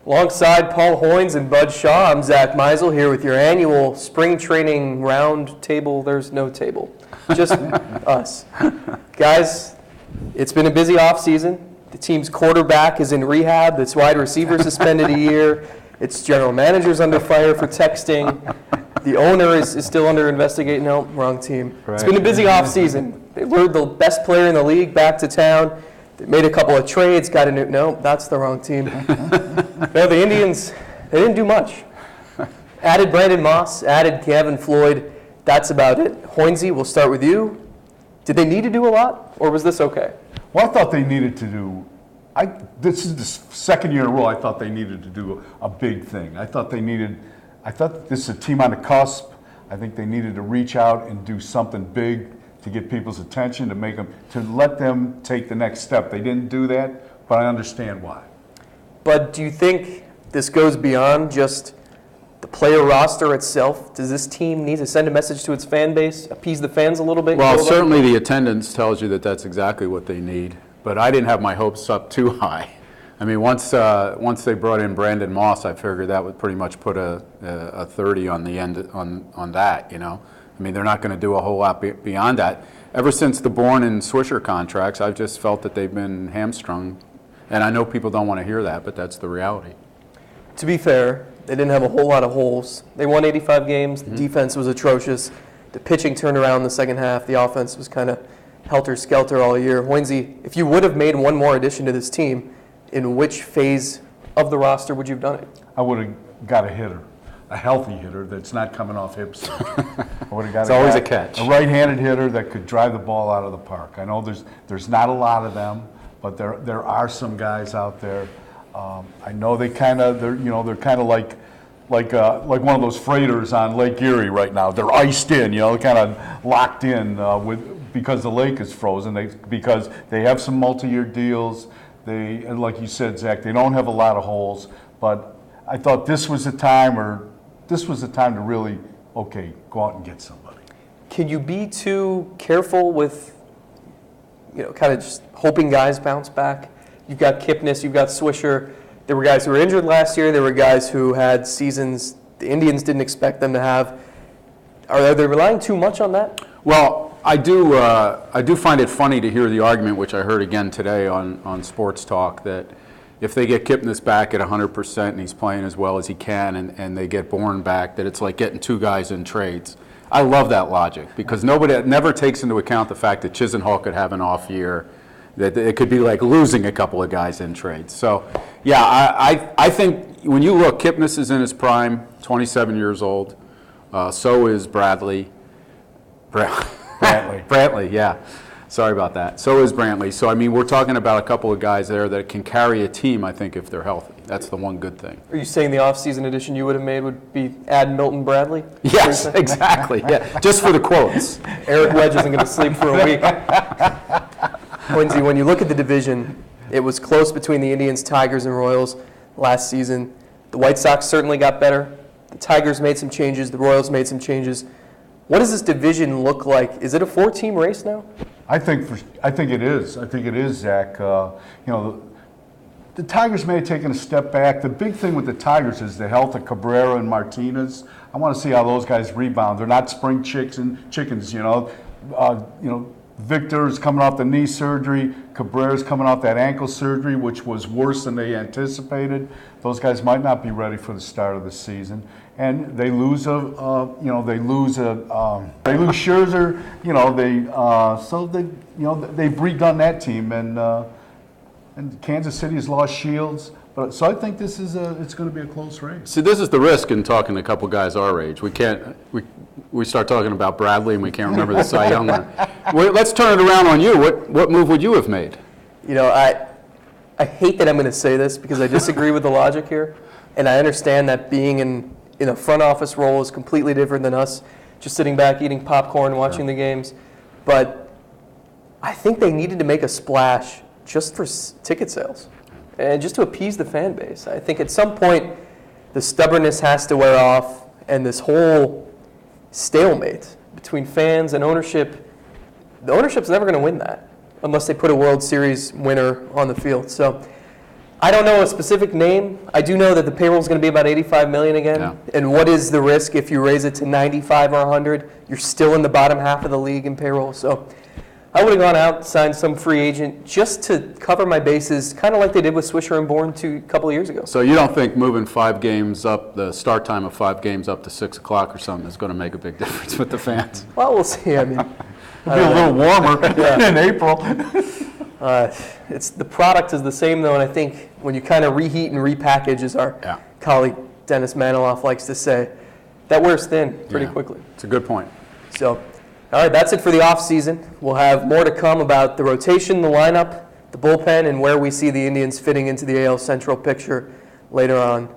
Alongside Paul Hoynes and Bud Shaw, I'm Zack Meisel here with your annual spring training round table. There's no table, just us. Guys, it's been a busy offseason. The team's quarterback is in rehab. Its wide receiver suspended a year. Its general manager's under fire for texting. The owner is still under investigation. No, wrong team. Right. It's been a busy offseason. They lured the best player in the league back to town. They made a couple of trades, got a new, no, that's the wrong team. No, the Indians, they didn't do much. Added Brandon Moss, added Kevin Floyd, that's about it. Hoynesy, we'll start with you. Did they need to do a lot, or was this okay? Well, I thought they needed to do, this is the second year in a row I thought they needed to do a big thing. I thought this is a team on the cusp. I think they needed to reach out and do something big to get people's attention, to let them take the next step. They didn't do that, but I understand why. But do you think this goes beyond just the player roster itself? Does this team need to send a message to its fan base, appease the fans a little bit? Well, certainly the attendance tells you that that's exactly what they need. But I didn't have my hopes up too high. I mean, once they brought in Brandon Moss, I figured that would pretty much put a 30 on the end on that, you know. I mean, they're not going to do a whole lot beyond that. Ever since the Bourne and Swisher contracts, I've just felt that they've been hamstrung. And I know people don't want to hear that, but that's the reality. To be fair, they didn't have a whole lot of holes. They won 85 games. The defense was atrocious. The pitching turned around in the second half. The offense was kind of helter-skelter all year. Hoynesy, if you would have made one more addition to this team, in which phase of the roster would you have done it? I would have got a hitter. A healthy hitter that's not coming off hips. I would have got it's always a catch. A right-handed hitter that could drive the ball out of the park. I know there's not a lot of them, but there are some guys out there. I know they're kind of like one of those freighters on Lake Erie right now. They're iced in, kind of locked in because the lake is frozen. Because they have some multi-year deals. And like you said, Zach, they don't have a lot of holes, but I thought this was the time to really, okay, go out and get somebody. Can you be too careful with, kind of just hoping guys bounce back? You've got Kipnis, you've got Swisher. There were guys who were injured last year. There were guys who had seasons the Indians didn't expect them to have. Are they relying too much on that? Well, I do find it funny to hear the argument, which I heard again today on Sports Talk, that if they get Kipnis back at 100% and he's playing as well as he can and they get Bourne back, that it's like getting two guys in trades. I love that logic because nobody never takes into account the fact that Chisenhall could have an off year, that it could be like losing a couple of guys in trades. So, yeah, I think when you look, Kipnis is in his prime, 27 years old. So is Bradley. Brantley, yeah. Sorry about that. So is Brantley. So, I mean, we're talking about a couple of guys there that can carry a team, I think, if they're healthy. That's the one good thing. Are you saying the offseason addition you would have made would be add Milton Bradley? Yes, exactly. Yeah, just for the quotes. Eric Wedge isn't going to sleep for a week. Hoynesy, when you look at the division, it was close between the Indians, Tigers, and Royals last season. The White Sox certainly got better. The Tigers made some changes. The Royals made some changes. What does this division look like? Is it a 4-team race now? I think it is. I think it is, Zach. The Tigers may have taken a step back. The big thing with the Tigers is the health of Cabrera and Martinez. I want to see how those guys rebound. They're not spring chickens. Victor's coming off the knee surgery. Cabrera's coming off that ankle surgery, which was worse than they anticipated. Those guys might not be ready for the start of the season, and they lose Scherzer. They've redone that team, and Kansas City has lost Shields. So I think it's going to be a close race. See, this is the risk in talking to a couple guys our age. We start talking about Bradley and we can't remember the Cy Young winner. Let's turn it around on you. What move would you have made? I hate that I'm going to say this because I disagree with the logic here, and I understand that being in a front office role is completely different than us just sitting back eating popcorn and watching the games. But I think they needed to make a splash just for ticket sales and just to appease the fan base. I think at some point the stubbornness has to wear off, and this whole stalemate between fans and ownership, the ownership's never going to win that unless they put a World Series winner on the field. So I don't know a specific name. I do know that the payroll is going to be about $85 million again. Yeah. And what is the risk if you raise it to 95 or 100? You're still in the bottom half of the league in payroll. So I would have gone out and signed some free agent just to cover my bases, kind of like they did with Swisher and Bourne a couple of years ago. So you don't think moving 5 games up, the start time of 5 games up to 6 o'clock or something is going to make a big difference with the fans? Well, we'll see. I mean, It'll be a little warmer in April. the product is the same though, and I think when you kind of reheat and repackage, as our colleague Dennis Maniloff likes to say, that wears thin pretty quickly. It's a good point. So, all right, that's it for the offseason. We'll have more to come about the rotation, the lineup, the bullpen, and where we see the Indians fitting into the AL Central picture later on